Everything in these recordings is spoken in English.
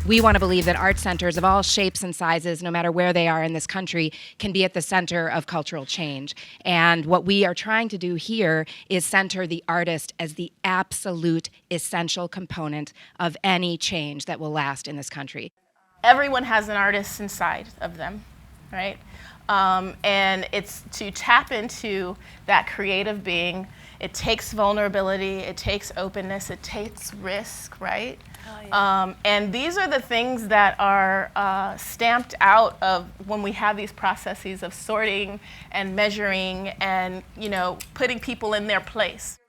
We want to believe that art centers of all shapes and sizes, no matter where they are in this country, can be at the center of cultural change. And what we are trying to do here is center the artist as the absolute essential component of any change that will last in this country. Everyone has an artist inside of them, right? And it's to tap into that creative being. It takes vulnerability, it takes openness, it takes risk, right? Oh, yeah. And these are the things that are stamped out of when we have these processes of sorting and measuring and, you know, putting people in their place.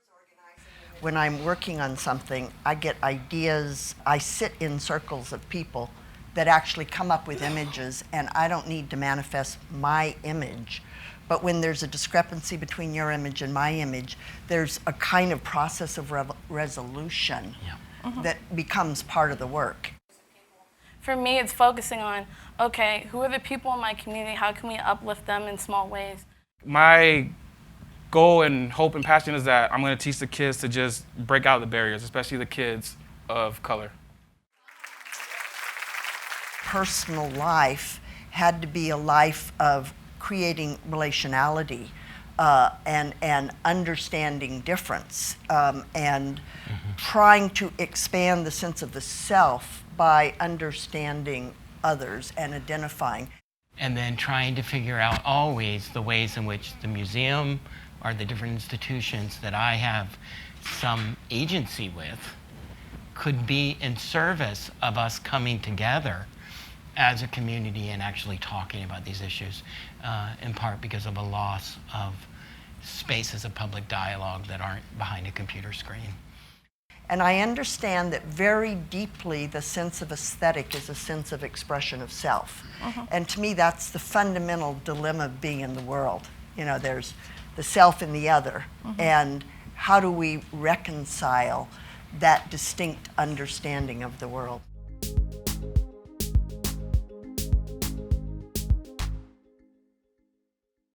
When I'm working on something, I get ideas. I sit in circles of people that actually come up with images, and I don't need to manifest my image. But when there's a discrepancy between your image and my image, there's a kind of process of resolution that becomes part of the work. For me, it's focusing on, okay, who are the people in my community? How can we uplift them in small ways? My goal and hope and passion is that I'm going to teach the kids to just break out the barriers, especially the kids of color. Personal life had to be a life of creating relationality and understanding difference and trying to expand the sense of the self by understanding others and identifying. And then trying to figure out always the ways in which the museum or the different institutions that I have some agency with could be in service of us coming together as a community and actually talking about these issues, in part because of a loss of spaces of public dialogue that aren't behind a computer screen. And I understand that very deeply the sense of aesthetic is a sense of expression of self. And to me, that's the fundamental dilemma of being in the world. You know, there's the self and the other. And how do we reconcile that distinct understanding of the world?